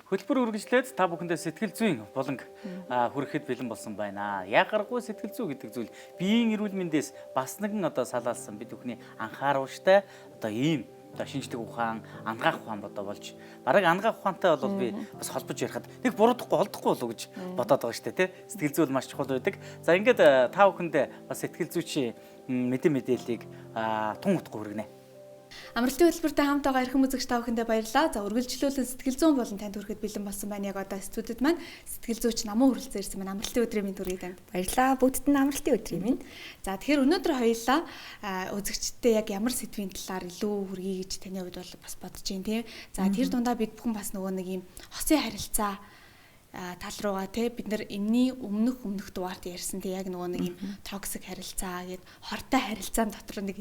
Хөтөлбөр үргэлжлээд та бүхэндээ сэтгэл зүйн болонг хүрэхэд бэлэн болсон байна. Яг гарахгүй сэтгэл зүй гэдэг зүйл биеийн эрүүл мэндээс бас нэгэн салаалсан бид бүхний анхааруулжтай ийм шинжлэх ухаан, ангаах ухаан болж бараг ангаах ухаантай бол би бас холбож ярихад нэг буруудахгүй олдохгүй болов гэж бодоод байгаа шүү дээ, тий. Сэтгэл зүй маш чухал байдаг. За ингээд та бүхэндээ бас сэтгэл зүйчийн мэдээллийг тун утга хүргэнэ. Амралтын хөтөлбөртэй хамт байгаа эрхэм үзэгч та бүхэндээ баярлалаа. За үргэлжлүүлэн сэтгэл зүйн болон танд хүрэхэд бэлэн болсон байна. Яг одоо студид маань сэтгэл зүйч намуу хүрэлцэн ирсэн байна. Амралтын өдрийн минь төргий танд. Баярлалаа. Бүгдд нь амралтын өдрийн минь. За тэгэхээр өнөөдөр хоёулаа үзэгчдээ яг ямар сэдвийн талаар илүү хүргэе гэж таны хувьд бол бас бодож байна, тийм. За тэр дундаа бид бүхэн бас нөгөө нэг юм хосын харилцаа тал руугаа те бид нар энэний өмнөх дугаарт ярьсан те яг нөгөө нэг юм токсик харилцаа гээд хортой харилцаан дотор нэг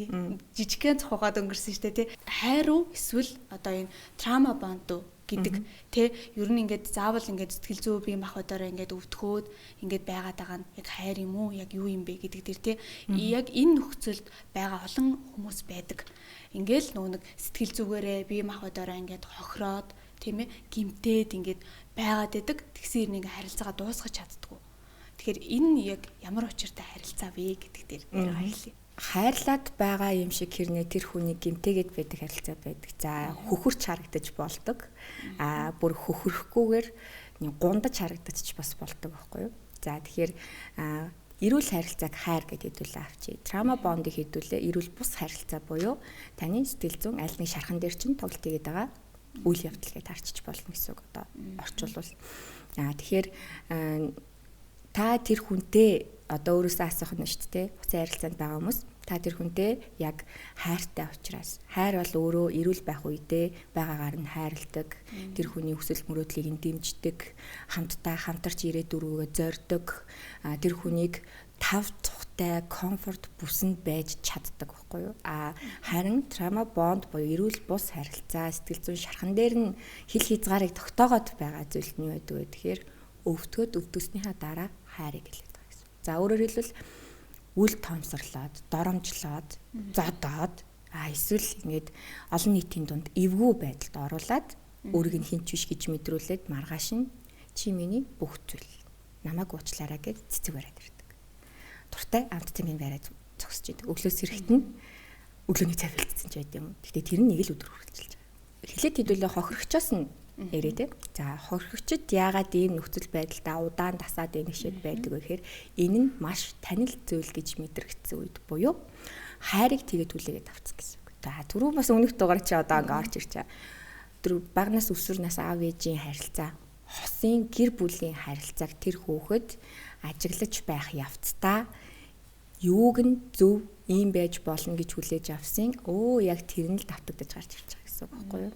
жижигхэн цохогоод өнгөрсөн шүү дээ те хайр уу эсвэл одоо энэ трама бонд уу гэдэг те ер нь ингээд заавал ингээд сэтгэл зүй бие махбодороо ингээд өвдөхөөд ингээд байгаад байгаа нь яг хайр юм уу яг юу юм бэ гэдэг дэр те яг энэ нөхцөлд байгаа олон хүмүүс байдаг ингээд нөгөө нэг сэтгэл зүгээрээ бие махбодороо ингээд хохироод тийм ээ гимтээд ингээд байгаад байдаг. Тэгсээр нэг харилцаагаа дуусгаж чаддгүй. Тэгэхээр энэ яг ямар учиртай харилцаа вэ гэдэг дээр ярилцъя. Хайрлаад байгаа юм шиг хэрнээ тэр хүний гимтэйгээд байдаг харилцаа байдаг. За хөхөрч харагдаж болдог. Бүр хөхөрөхгүйгээр гундаж харагдаж бас болдог байхгүй юу? За тэгэхээр эрүүл харилцааг хайр гэдээ хэдүүлээ авчи. Трама бондыг хэдүүлээ эрүүл бус харилцаа буюу таны сэтгэл зүйн аль нэг шархан дээр чинь тоглолт хийгээд байгаа үйл явдал гэж харчиж болно гэсэн үг одоо орчуулвал. Тэгэхээр та тэр хүнтэй одоо өөрөөсөө асуух нь шүү дээ. Хуцаа харилцаанд байгаа хүмүүс та тэр хүнтэй яг хайртай учраас хайр бол өөрөө эрүүл байх үедээ байгаагаар нь хайрладаг. Тэр хүний хүсэл мөрөөдлийг нь дэмждэг, хамтарч ирээд дөрвөгөө зорддог. Тэр хүнийг тав тухтай комфорт бүсэнд байж чаддаг байхгүй юу? Харин трама бонд буюу эрүүл бус харилцаа сэтгэл зүйн шархан дээр нь хил хязгаарыг тогтоогоод байгаа зүйл нь юу гэдэг вэ гэхээр өвдгөөснийхаа дараа хайрыг хэлээд байгаа гэсэн. За өөрөөр хэлбэл үл томсорлоод, доромжлоод, зодоод эсвэл ингээд олон нийтийн дунд эвгүй байдалд оруулаад өөрийг нь хинч биш гэж мэдрүүлээд маргааш нь чи миний бүх зүйл намайг уучлаарай гэж цэцэг бариад ирдэг. Туртай амттай минь бариад зогсож идэг. Өглөөс ирэхэд нь өглөөний цай бэлдсэн ч байд юм. Гэхдээ тэр нь нэг л өдөр үргэлжилж байгаа. Эхлээд хэдүүлээ хохирогчоос нь ярээ те. За хохирогчд яагаад ийм нөхцөл байдалтай удаан тасаад энэ шиг байдаг вэ гэхээр энэ нь маш танил зүйл гэж мэдрэгдсэн үед буюу хайрыг тэгээд хүлээгээд авцсан гэсэн үг. За түрүү бас өмнөх дугаар чи одоо ингээ орж ирч байгаа. Тэр багнаас өсвөрнээс аав ээжийн харилцаа, хосын гэр бүлийн харилцааг тэр хөөхөд ажиглаж байх явцдаа юуг нь зөв ийм байж болно гэж хүлээж авсан. Яг тэр нь л давтагдаж гарч ирж байгаа гэсэн үг байхгүй юу?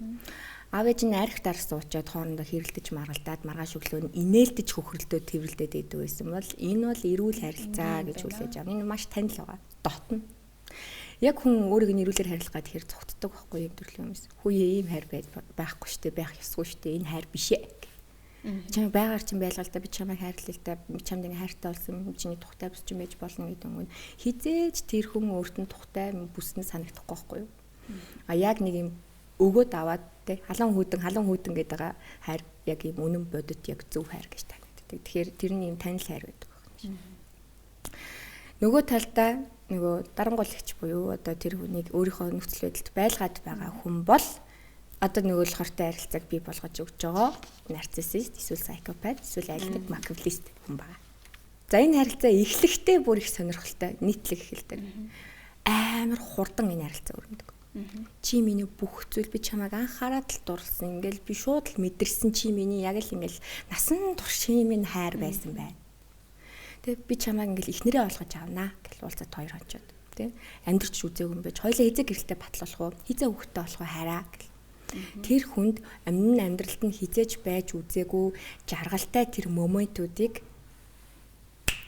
Аав ээж нь арх дарс суучаад хоорондоо хэрэлдэж маргалдаад маргааш өглөө нь инээлдэж хөхрөлдөө тэрвэрлдээд идэв байсан бол энэ бол эрүүл харилцаа гэж хүлээж авна. Энэ маш танил байгаа. Дотно. Яг хүн өөрийг нь эрүүлэр харилцах гад хэр цогтдог байхгүй юм төрлийн хүмүүс. Хүүе ийм хайр байхгүй штэ байх ёсгүй штэ энэ хайр биш ээ. Чамайг байгаар чинь байлгал та би чамайг хайрлаа л да би чамд ингээ хайртай болсон чиний тухтай бүс чинь байж болно гэдэг юм. Хизээж тэр хүн өөртөө тухтай бүснэ санагдахгүй байхгүй юу? Яг нэг юм өгөөд аваад те халуун хүүдэн гэдэг байгаа хайр яг юм үнэн бодит яг зөв хайр гэж танигддаг. Тэгэхээр тэр нь юм танил хайр байдаг байна. Нөгөө талдаа нөгөө дарангуулагч буюу одоо тэр хүнийг өөрийнхөө нөхцөл байдалд байлгаад байгаа хүн бол одоо нөгөө л хортой харилцааг бий болгож өгч байгаа нарциссист эсвэл psychopath эсвэл аль нэг machiavellist хүн байна. За энэ харилцаа эхлэхдээ бүр их сонирхолтой нийтлэг эхэлдэг. Амар хурдан энэ харилцаа өрнөдөг. Чи миний бүх зүйл би чамайг анхаарал дурлсан ингээл би шууд л мэдэрсэн чи миний яг л ингээл насан туршийн минь хайр байсан байна. Тэгээ би чамайг ингээл ихнэрээ олгож авнаа гэл уулзаад хоёр хончод тий амьдрч үзээгүй юм байж хоёлаа хизээ гэрэлтэй батлуулах уу хизээ хөвгтөө болох уу хараа гэл. Тэр хүнд амьдралд нь хизээж байж үзээгүй жаргалтай тэр моментуудыг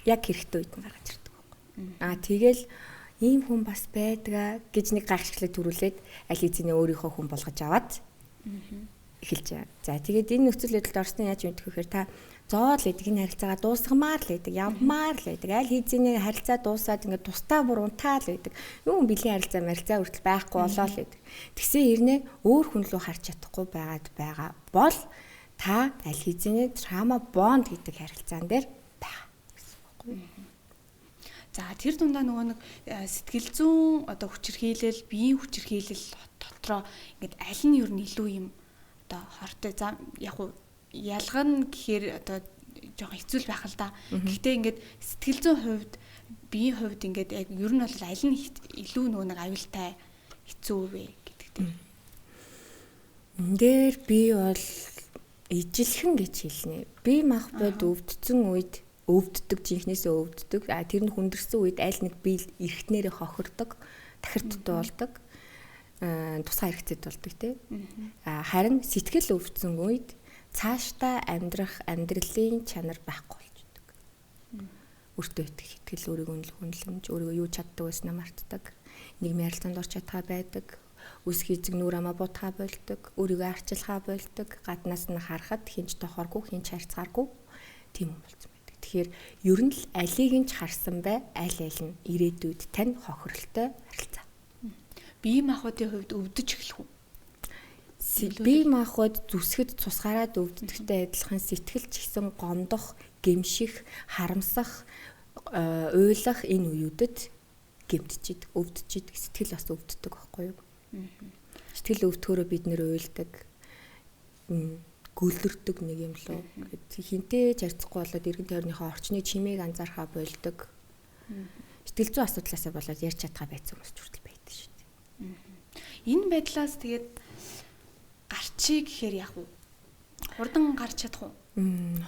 яг хэрэгтэй үед нь гаргаж ирдэг байхгүй. Тэгэл ийм хүн бас байдгаа гэж нэг гайхшигтлыг төрүүлээд аль хэзээ өөрийнхөө хүн болгож аваад эхэлж байгаа. За тэгээд энэ нөхцөл байдалд орсны яаж мэдэх вэ гэхээр та зоол гэдэг энэ харилцаагаа дуусгамаар л байдаг, явмаар л байдаг. Аль хэзээ харилцаа дуусаад ингээд тусдаа бүр унтаал байдаг. Юу бэлгийн харилцаа хүртэл байхгүй болоо л байдаг. Тэгсэн хэрнээ өөр хүн рүү харж чадахгүй байгаа бол та аль хэзээ trauma bond гэдэг харилцаан дээр байгаа гэсэн үг байхгүй юу? За тэр дундаа нөгөө нэг сэтгэл зүйн одоо хүчирхийлэл, биеийн хүчирхийлэл дотроо ингээд аль нь ер нь илүү юм одоо хортой. За яг уу ялгана гэхээр одоо жоохон хэцүү байх л да. Гэхдээ ингээд сэтгэл зүйн хувьд, биеийн хувьд ингээд яг ер нь бол аль нь илүү нөгөө нэг аюултай хэцүү вэ гэдэг тийм. Энд дээр би бол ижилхэн гэж хэлнэ. Би мах бод өвдсөн үед өвддөг, жинхнээсээ өвддөг. Тэр нь хүндэрсэн үед аль нэг бие эргэтнэрээ хохирдог, тахирддаг болдог. Тусгай хэрэгцээд болдог тий. Харин сэтгэл өвдсөн үед цаашдаа амьдралын чанар байхгүй болчихдог. Өөртөө итгэх итгэл, өөрийгөө хүнлэмж, өөрийгөө юу чаддаг байснаа мартдаг. Нийгмийн харилцаанд орч чадхаа байдаг. Үсг эзэг нүур амаа бутгаа болдог. Өөрийгөө арчилгаа болдог. Гаднаас нь харахад хинч тохоргүй, хинч харьцааргүй тийм юм болсон байдаг. Тэгэхээр ер нь л алийг нь ч харсан бай, аль нь ирээдүйд тань хохиролтой харилцаа. Бие махбодын хувьд өвдөж эхлэх үү? Бие махбод зүсгэд цусгаараад өвддөгтэй адилхан сэтгэл ч гэсэн гомдох, гэмших, харамсах, уйлах энэ үеүүдэд гэмтчихэд, өвдөжихэд сэтгэл бас өвддөг байхгүй юу? Сэтгэл өвдөхөөрөө бид нэр уйлдаг, гөлөрдөг нэг юм лөө. Хинтээ харьцахгүй болоод эргэн тойрныхоо орчны чимээг анзаархаа болдог. Сэтгэл зүйн асуудлаасаа болоод ярьж чадхаа байцсан хүмүүс ч хүртэл байдаг шүү дээ. Энэ байдлаас тэгээд гарчиг гэхээр яг уу хурдан гарч чадах уу?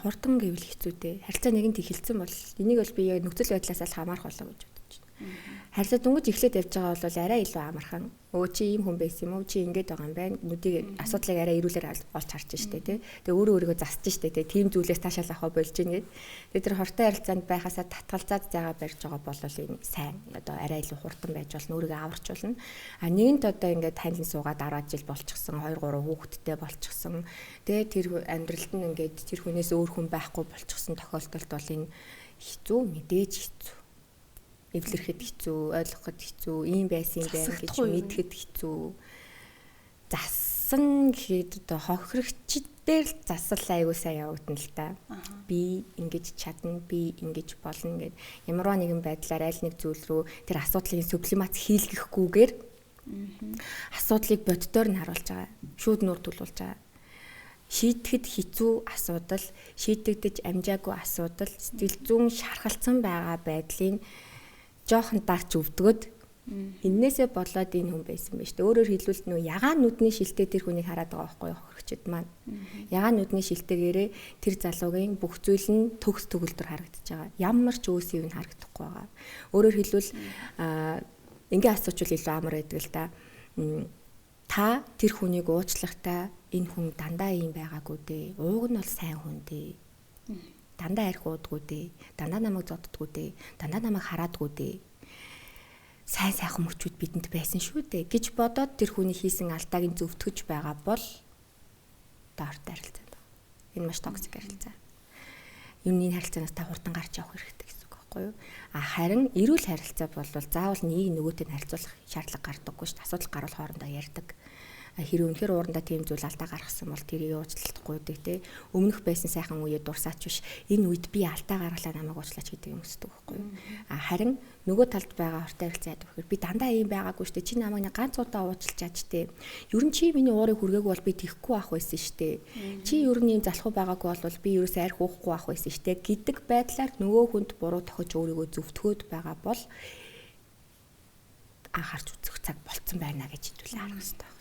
Хурдан гэвэл хэцүү дээ. Харилцаа нэгэнт ихэлсэн бол энийг бол би яг нөхцөл байдлаас аль хамаарах болоо гэж бодож байна. Харилцаа дүнгиж эхлээд явж байгаа бол арай илүү амархан. Өө чи ийм хүн байсан юм уу? Чи ингэж байгаа юм байна. Нүдийг асуудлыг арай эрүүлэр олж харж штэ тий. Тэгээ өөрөө өөрийгөө засч штэ тий. Тим зүйлээс таашаал авах болж гин гэд. Тэгээ тэр хортой харилцаанд байхасаа татгалзаад зайгаа барьж байгаа бол энэ сайн. Одоо арай илүү хурдан байж болно. Өөрийгөө аварч болно. А нэгэнт одоо ингээд танилан суугаад 10 жил болчихсон, 2 3 хүүхэдтэй болчихсон. Тэгээ тэр амьдралд нь ингээд тэр хүнээс өөр хүн байхгүй болчихсон тохиолдолд бол энэ хэцүү, мэдээж хэцүү. Эвлэрэхэд хэцүү, ойлгоход хэцүү, ийм байсан юм байна гэж мэдхэд хэцүү. Засан гэхэд одоо хохирогчдээр л засал аягүй сайн явагдана л та. Би ингэж чадна, би ингэж болно гэд ямарваа нэгэн байдлаар аль нэг зүйл рүү тэр асуудлыг сублимац хийлгэхгүйгээр асуудлыг боддоор нь харуулж байгаа. Шүүд нуур төлүүлж байгаа. Шийдэхэд хэцүү асуудал, шийдэгдэж амжаагүй асуудал, сэтгэл зүйн шархалцсан байгаа байдлыг жоохон дарч өвдгöd эннээсээ болоод энэ хүн байсан байж тээ. Өөрөөр хэлбэл нөө ягаан нүдний шилтэй тэр хүнийг хараад байгаа байхгүй хохирогчд маань. Ягаан нүдний шилтээгээрээ тэр залуугийн бүх зүйл нь төгс төгөлдөр харагдаж байгаа. Ямар ч өөс юм харагдахгүй байгаа. Өөрөөр хэлбэл ингээ асуучвал илүү амар байдаг л да. Та тэр хүнийг уучлахтаа энэ хүн дандаа ийм байгаагүй дээ. Ууг нь бол сайн хүн дээ. Дандаа арх уудгүй дээ. Дандаа намайг зоддгүй дээ. Дандаа намайг хараадгүй дээ. Сайн сайхан мөчүүд бидэнд байсан шүү дээ гэж бодоод тэр хүний хийсэн алдааг нь зөвтгөж байгаа бол доорт харилцаа. Энэ маш токсик харилцаа. Юуны харилцаанаас та хурдан гарч явах хэрэгтэй гэсэн үг байхгүй юу? Харин эрүүл харилцаа бол заавал нэг нөгөөтэй нь харьцуулах шаардлага гардаггүй шүү дээ. Асуудал гарвал хоорондоо ярьдаг. Хэрэг үнэхээр уурандаа тийм зүйл алдаа гаргасан бол тэрийг уучлалтгүй дээ тий. Өмнөх байсан сайхан үеэ дурсаач биш. Энэ үед би алдаа гаргалаа намайг уучлаач гэдэг юм өсдөг байхгүй юу? Харин нөгөө талд байгаа хортой харилцаа яадаг вэхээр би дандаа ийм байгаагүй штэ. Чи намайг ганц удаа уучлж чаач дээ. Ер нь чи миний уурыг хүргээгүй бол би тэхгүй ах байсан штэ. Чи ер нь ийм залхуу байгаагүй бол би ерөөсөө арх уухгүй ах байсан штэ гэдэг байдлаар нөгөө хүнд буруу тохиж өөрийгөө зөвтгөөд байгаа бол анхаарч үзэх цаг болцсон байна гэж хэдүүлээ харах хэрэгтэй.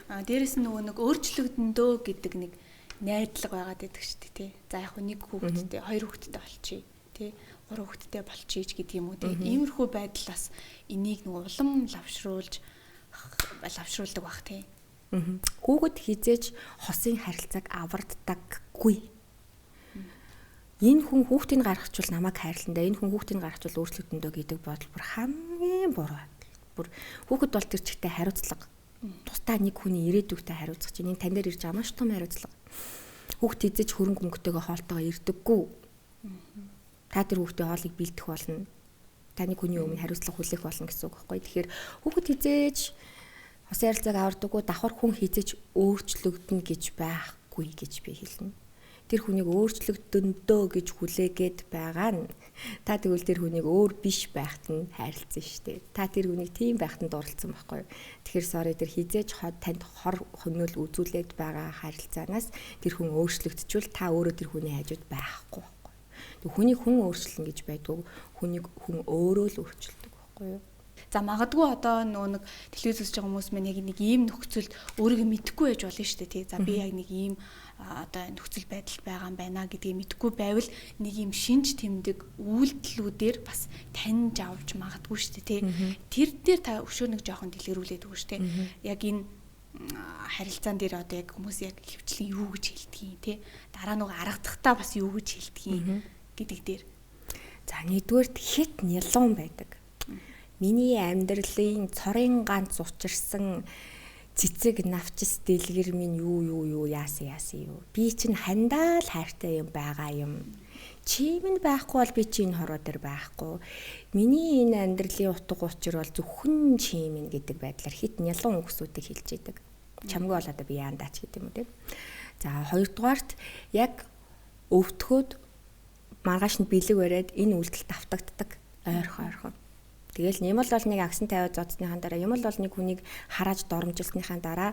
Дээрэс нь нөгөө нэг өөрчлөгдөндөө гэдэг нэг найдлага байгаад байдаг шүү дээ тий. За яг нэг хүүхэдтэй, хоёр хүүхэдтэй болчихъя тий. Гурван хүүхэдтэй болчихъя гэдэг юм уу тий. Иймэрхүү байдлаас энийг нэг улам лавшруулдаг бах тий. Хүүхэд хизээж хосын харилцааг аварддаггүй. Энэ хүн хүүхдийг гаргахчвал намайг хайрландаа, энэ хүн хүүхдийг гаргахчвал өөрчлөгдөндөө гэдэг бодол бүр хамгийн буруу. Бүр хүүхэд бол тэр чигтээ хариуцлага тусдаа нэг хүний ирээдүйгтэй хариуцах чинь энэ тань дээр ирж байгаа маш том хариуцлага. Хүүхд хизэж хөрөнгө мөнгөтэйгээ хоолтойгоо ирдэггүй. Та тэр хүүхдийн хоолыг бэлдэх болно. Таны хүний өмнө хариуцлага хүлээх болно гэсэн үг байхгүй. Тэгэхээр хүүхд хизээж хосын харилцааг авардаггүй, давхар хүн хизэж өөрчлөгдөнө гэж байхгүй. байхгүй гэж би хэлнэ. Тэр хүнийг өөрчлөгдөнтөө гэж хүлээгээд байгаа нь та тэгвэл тэр хүнийг өөр биш байхад нь хайрлцсан шүү дээ. Та тэр хүнийг тийм байхад нь дурлцсан байхгүй. Тэгэхээр sorry тэр хизээж танд хор хөнөөл үзүүлээд байгаа харилцаанаас тэр хүн өөрчлөгдчихвөл та өөрөө тэр хүний хажууд байхгүй байхгүй. Тэг хүнийг хүн өөрчлөн гэж байдгүй хүнийг хүн өөрөө л өөрчилдөг байхгүй юу? За магадгүй одоо нэг телевиз үзэж байгаа хүмүүс маань яг нэг ийм нөхцөлд өөрийгөө мэдэхгүй байж болно шүү дээ тий. За би яг нэг ийм одоо нөхцөл байдал байгаа юм байна гэдгийг мэдэхгүй байвал нэг ийм шинж тэмдэг үйлдэлүүдээр бас таньж авч магадгүй шүү дээ тий. Тэр дээр та өшөө нэг жоохон дэлгэрүүлээд өгөө шүү дээ. Яг энэ харилцаан дээр одоо яг хүмүүс яг хөвчлэн юу гэж хэлдэг тий. Дараа нэг аргадахдаа бас юу гэж хэлдэг гэдэг дээр. За нэгдүгээр хит нялуун байдаг. Миний амьдралын цорын ганц учирсан цэцэг навчис дэлгэр минь юу яасан юу. Би чинь хандаа л хайртай юм байгаа юм. Чи минь байхгүй бол би чи энэ хороо дээр байхгүй. Миний энэ амьдралын утга учир бол зөвхөн чи минь гэдэг байдлаар хит нялуун үгсүүдийг хэлж идэг. Чамгүй бол одоо би яандаач гэдэг юм уу те. За хоёрдугаарт яг өвтгөөд маргааш нь бэлэг бариад энэ үйлдэлд автагддаг ойрхон. Тэгэл юм бол нэг агсан тавиад зодсныхаа дараа юм бол нэг хүнийг харааж доромжилсныхаа дараа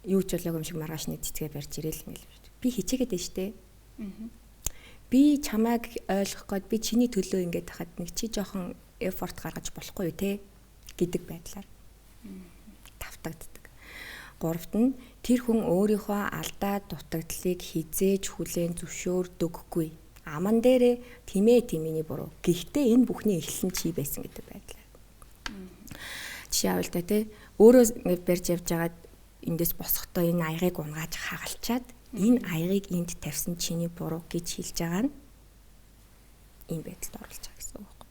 юу ч болоогүй юм шиг маргааш нэг цэцгээ барьж ирээл ингээл. Би хичээгээд байна штэ. Би чамайг ойлгох гээд би чиний төлөө ингээд хахад нэг чи жоохон эфорт гаргаж болохгүй юу те гэдэг байдлаар тавтагддаг. Гуравт нь тэр хүн өөрийнхөө алдаа дутагдлыг хизээж хүлээн зөвшөөрдөггүй. Аман дээрээ тимээний буруу. Гэхдээ энэ бүхний эхлэл нь чи байсан гэдэг байдлаар. Жишээ авал та тий өөрөө ингээд барьж явж байгаад эндээс босохдоо энэ аягийг унгааж хагалчаад энэ аягийг энд тавьсан чиний буруу гэж хэлж байгаа нь энэ байдалд оруулж байгаа гэсэн үг байхгүй.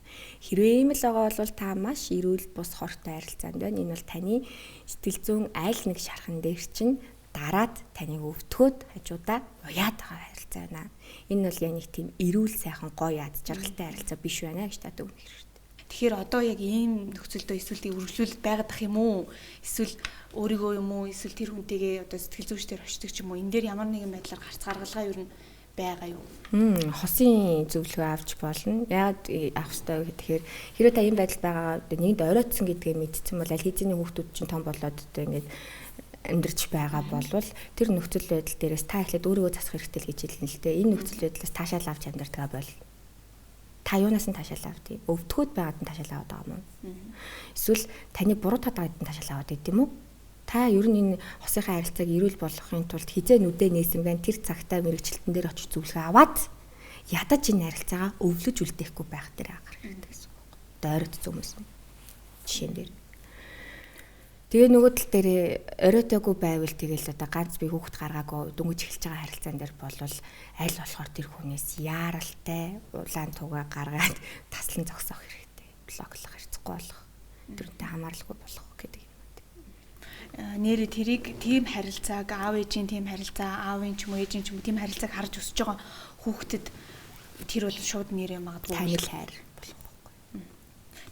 Хэрвээ ийм л байгаа бол та маш эрүүл бус хортой харилцаанд байна. Энэ бол таны сэтгэл зүйн айл нэг шархан дээр чинь дараад таныг өвтгөөд хажуудаа уяад байгаа харилцаа байна. Энэ бол яг нэг тийм эрүүл сайхан гоё яд жаргалтай харилцаа биш байна гэж та дүгнэх хэрэгтэй. Тэгэхээр одоо яг ийм нөхцөлдөө эсвэл үргэлжлүүлэлт байгаад ах юм уу? Эсвэл өөрийгөө юм уу? Эсвэл тэр хүнтэйгээ одоо сэтгэл зүйчдэр очдог ч юм уу? Энэ дээр ямар нэгэн байдлаар гарц гаргалгаа юу байгаа юу? Хосын зөвлөгөө авч болно. Яг авах хэрэгтэй гэхээр хэрвээ та ийм байдал байгаа нэгд оройтсон гэдгээ мэдсэн бол аль хэзээний хүүхдүүд чинь том болоод одоо ингээд амьдарч байгаа болвол тэр нөхцөл байдал дээрээс та эхлээд өөрийгөө засах хэрэгтэй л гэж хэлнэ л дээ. Энэ нөхцөл байдлаас таашаал авч амьдартгаа бол та юунаас нь таашаал авдгийг өвдгөөд байгаад нь таашаал аваад байгаа юм уу? Эсвэл таны буруу татгаад нь таашаал аваад идэв юм уу? Та ер нь энэ хосынхаа харилцааг эрүүл болгохын тулд хизээ нүдэ нээсэн байна. Тэр цагтаа мэрэгчлэлтэн дээр очиж зөвлөгөө аваад ядаж энэ харилцаагаа өвлөж үлдээхгүй байх дээр анхаарах хэрэгтэй гэсэн үг. Дойрогдсон хүмүүс нь жишээн дээр. Тэгээ нөгөө тал дээр оройтойгүй байвал тэгэл одоо ганц би хүүхэд гаргаагүй дөнгөж эхэлж байгаа харилцаан дээр болвол аль болохоор тэр хүнээс яаралтай улаан тугаа гаргаад таслан зогсоох хэрэгтэй. Блоклох хэрэгцэхгүй болох. Тэрнтэй хамааралгүй болох гэдэг юм байна. Нэрээ тэрийг тийм харилцааг аав ээжийн тийм харилцаа, аавын ч юм уу ээжийн ч юм уу тийм харилцааг харж өсөж байгаа хүүхдэд тэр бол шууд нэрээ магадгүй танил хайр болох байхгүй.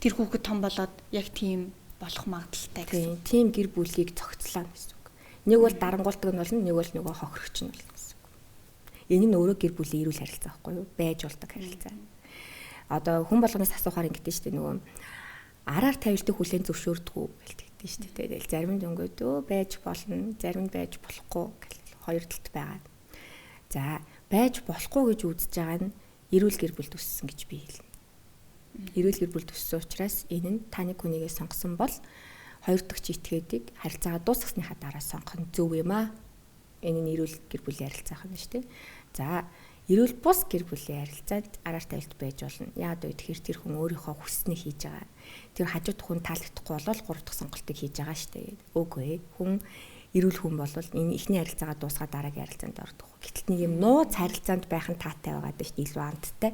Тэр хүүхэд том болоод яг тийм болох магадaltaй гэсэн. Тийм гэр бүлийг цогцлоо гэсэн үг. Нэг бол дарангуулдаг нь болно, нэг бол нөгөө хохирогч нь болно гэсэн үг. Энэ нь өөрөө гэр бүлийн эрүүл харилцаа байхгүй юу? Байж болдог харилцаа. Одоо хүн болгоноос асуухаар ингэдэж штэ нөгөө араар тавилтыг хүлээн зөвшөөрдгүү гэлдэгдэж штэ. Тэгэл зарим нь өнгөдөө байж болно, зарим нь байж болохгүй гэл хоёр талт байгаа. За байж болохгүй гэж үзэж байгаа нь эрүүл гэр бүл төссөн гэж би хэлнэ. Эрүүл гэр бүл төссөн учраас энэ нь таны хүнийгээ сонгосон бол хоёр дахь этгээдийг харилцаагаа дуусгасныхаа дараа сонгох нь зөв юм аа. Энэ нь эрүүл гэр бүлийн харилцаах юм шүү дээ. За эрүүл бус гэр бүлийн харилцаанд араар тавилт байж болно. Яагаад вэ гэхээр тэр хүн өөрийнхөө хүснээ хийж байгаа. Тэр хажууд хүн таалагдахгүй болол гурав дахь сонголтыг хийж байгаа шүү дээ. Үгүй ээ. Хүн эрүүл хүн бол энэ ихний харилцаагаа дуусгаад дараагийн харилцаанд ордог. Гэтэл нэг юм нууц харилцаанд байх нь таатай байгаа дэж илүү амттай.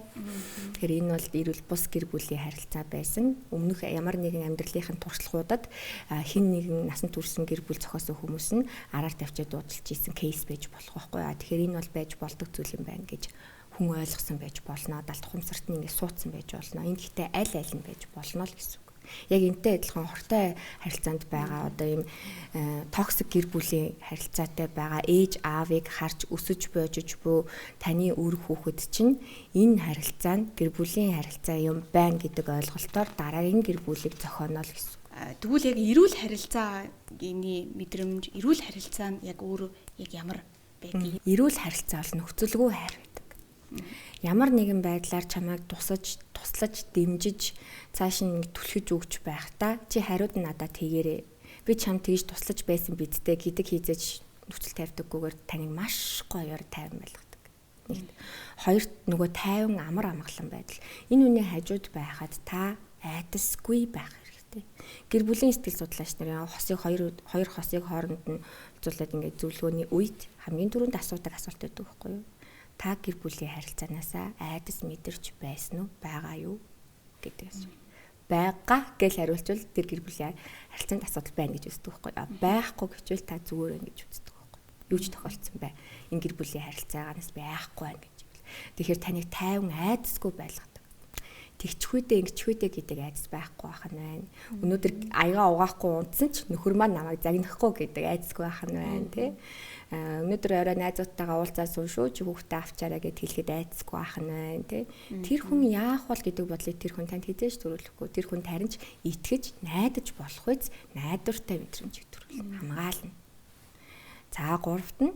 Тэгэхээр энэ бол эрүүл бус гэр бүлийн харилцаа байсан. Өмнөх ямар нэгэн амьдралынхын туршлагуудад хин нэгэн насанд хүрсэн гэр бүл зохиосон хүмүүс нь араар тавьчаад дуудалж ийсэн кейс байж болох байхгүй. Тэгэхээр энэ бол байж болдог зүйл юм байна гэж хүн ойлгосон байж болно. Далд ухамсарт нь ингэ суудсан байж болно. Энэ гэхдээ аль аль нь байж болно л гэсэн үг. Яг энтэй адилхан хортой харилцаанд байгаа одоо ийм токсик гэр бүлийн харилцаатай байгаа ээж аавыг харж өсөж боожж буй таны үр хүүхэд чинь энэ харилцаа нь гэр бүлийн харилцаа юм байна гэдэг ойлголтоор дараагийн гэр бүлийг зохионол гэсэн. Тэгвэл яг эрүүл харилцаагийн мэдрэмж, эрүүл харилцаа нь яг өөрөө яг ямар байдгийг? Эрүүл харилцаа бол нөхцөлгүй хайр байдаг. Ямар нэгэн байдлаар чамайг туслаж, дэмжиж, цааш нь түлхэж өгч байхдаа чи хариуд нь надад тэгээрэй. Би чамд тэгж туслаж байсан бидтэй гэдэг хийзэж нөхцөл тавьдаггүйгээр таныг маш гоёор тайван байлгадаг. Нэгт. Хоёрт нөгөө тайван амар амгалан байдал. Энэ үний хажууд байхад та айдасгүй байх хэрэгтэй. Гэр бүлийн сэтгэл судлаач нарын хоёр хосыг хооронд нь зулаад ингээд зөвлөгөөний үед хамгийн түрүүнд асуудаг асуулт байдаг байхгүй юу? Та гэр бүлийн харилцаанаасаа айдас мэдэрч байсан уу? Байгаа юу? гэдэг асуулт. Байгаа гэж хариулчвал тэр гэр бүлийн харилцаанд асуудал байна гэж үздэг байхгүй юу? Байхгүй гэвэл та зүгээр байна гэж үздэг байхгүй юу? Юу ч тохиолдсон бай. Энэ гэр бүлийн харилцаагаас байхгүй байна гэж. Тэгэхээр таныг тайван айдасгүй байлгадаг. Тэгчхүйдээ ингэчхүйдээ гэдэг айдас байхгүй байх нь байна. Өнөөдөр аяга угаахгүй унтсан ч нөхөр маань намайг загнахгүй гэдэг айдасгүй байх нь байна тий. Өнөөдөр орой найзуудтайгаа уулзаа суун шүү чи хүүхдээ авчаарай гэд хэлэхэд айдасгүй байх нь байна тий. Тэр хүн яах бол гэдэг бодлыг тэр хүн танд хизээж төрүүлэхгүй. Тэр хүн таринч итгэж найдаж болох үз найдвартай мэдрэмжийг төрүүл хамгаална. За гуравт нь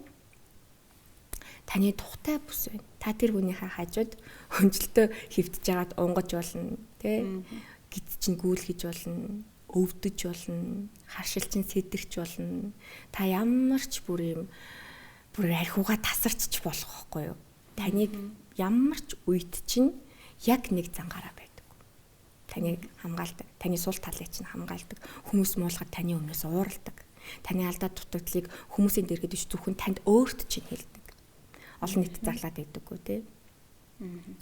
таны тухтай бүс байна. Та тэр хүнийхээ хажууд хөнжилтөө хөвтөж жагаад унгаж болно тий. Гид чинь гүйлгэж болно, өвдөж болно, харшил чинь сэтэрч болно. Та ямар ч бүр архиугаа тасарч болох байхгүй юу? Таныг ямар ч үед чинь яг нэг зангаараа байдаг. Таныг хамгаалдаг. Таны сул талыг чинь хамгаалдаг. Хүмүүс муулахад таны өмнөөс уурладаг. Таны алдаа дутагдлыг хүмүүсийн дэргэд ич зөвхөн танд өөрт чинь хэлдэг. Олон нийтэд зарлаад байдаггүй тий.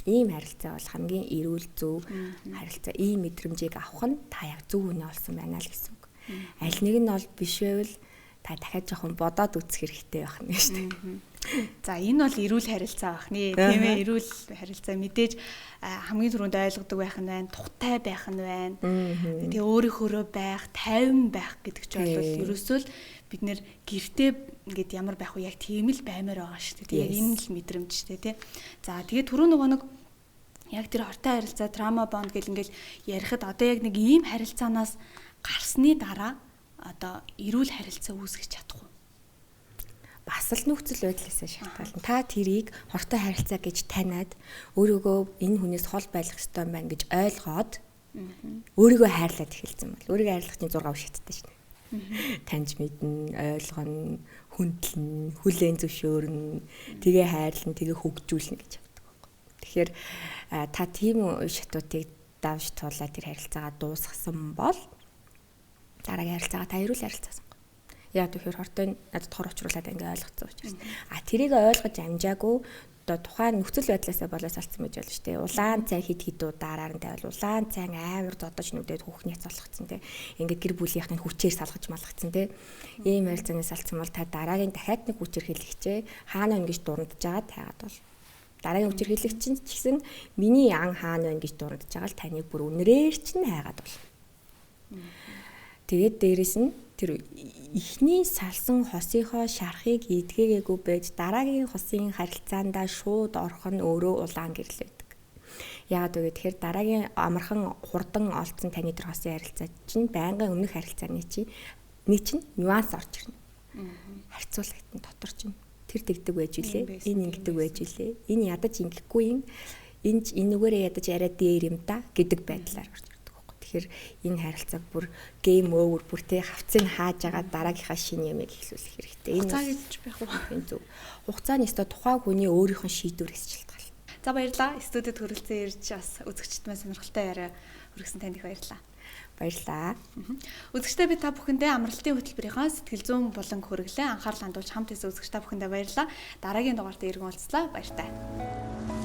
Ийм харилцаа бол хамгийн эрүүл зөв харилцаа. Ийм мэдрэмжийг авах нь та яг зөв үнэ олсон байна л гэсэн үг. Аль нэг нь бол биш байвал та дахиад жоохон бодоод үзэх хэрэгтэй байх нь шүү дээ. За энэ бол эрүүл харилцаа байх нэ. Тийм ээ, эрүүл харилцаа мэдээж хамгийн түрүүнд ойлгодог байх нь байна, тухтай байх нь байна. Тэгээ өөрийнхөө байх, тайван байх гэдэг чинь бол ерөөсөө л бид нэр гэртээ ингээд ямар байх вэ? Яг тийм л баймаар байгаа шүү дээ. Яг энэ л мэдрэмж шүү дээ, тий. За тэгээ түрүү нөгөө нэг яг тэр хортой харилцаа, трама бонд гэл ингээд ярихад одоо яг нэг ийм харилцаанаас гарсны дараа одоо эрүүл харилцаа үүсгэж чадах уу? Бас л нөхцөл байдлаасаа шалтгаална. Та тэрийг хортой харилцаа гэж таниад өөрийгөө энэ хүнээс хол байлгах ёстой юм байна гэж ойлгоод өөрийгөө хайрлаад эхэлсэн бол өөрийгөө хайрлах чинь 6 шаттай шнэ. Таньж мэднэ, ойлгоно, хүндлэн, хүлээн зөвшөөрнө, тэгээ хайрлан, тэгээ хөгжүүлнэ гэж явдаг байхгүй. Тэгэхээр та тийм шатуудыг давж туулаад тэр харилцаагаа дуусгасан бол дараагийн харилцаагаа та эрүүл харилцаасан. Яг тэгэхээр хортой надад хор учруулад ингээ ойлгоцсон учраас. Тэрийг ойлгож амжаагүй одоо тухайн нөхцөл байдлаасаа болоос алдсан байж болно шүү дээ. Улаан цай хид дараар нь тавил улаан цай амар зодож нүдэд хүүхний цолгоцсон те. Ингээ гэр бүлийнхний хүчээр салгаж малгацсан те. Ийм харилцаанаас алдсан бол та дараагийн дахиад нэг хүчээр хэлэгчээ хаана вэ гэж дурандж байгаа тайгаад бол дараагийн хүчээр хэлэгч чинь ч гэсэн миний ан хаана вэ гэж дурандж байгаа л таныг бүр үнрээр чинь хайгаад бол. Тэгээд дээрэс нь тэр ихний салсан хосынхоо шарахыг идгээгээгүй байж дараагийн хосын харилцаандаа шууд орох нь өөрөө улаан гэрэл байдаг. Яагаад вэ гэхээр дараагийн амархан хурдан олцсон таны тэр хосын харилцаа чинь байнгын өмнөх харилцааны чинь нюанс орж ирнэ. Харьцуулагдсан дотор чинь тэр тэгдэг байж үлээ, энэ ингэдэг байж үлээ, энэ ядаж ингэхгүй юм, энэ энүүгээрээ ядаж арай дээр юм да гэдэг байдлаар орж. Тэгэхээр энэ харилцааг бүр гейм овер бүр тэ хавцыг хааж байгаа дараагийнхаа шинэ ямыг эхлүүлэх хэрэгтэй. Энэ хугацаа гэж байх уу? Зөв. Хугацаа нь өстой тухайн хүний өөрийнх нь шийдвэрээс шалтгаална. За баярлалаа. Студид хүрэлцэн ирж бас үзэгчд маань сонирхолтой яриа хүргэсэн танд их баярлалаа. Баярлалаа. Үзэгчдээ би та бүхэндээ амралтын хөтөлбөрийнхаа сэтгэл зүйн болон хөрөглөө анхаарал хандуулж хамт исэн үзэгч та бүхэндээ баярлалаа. Дараагийн дугаартаа иргэн уулзлаа. Баяр таа.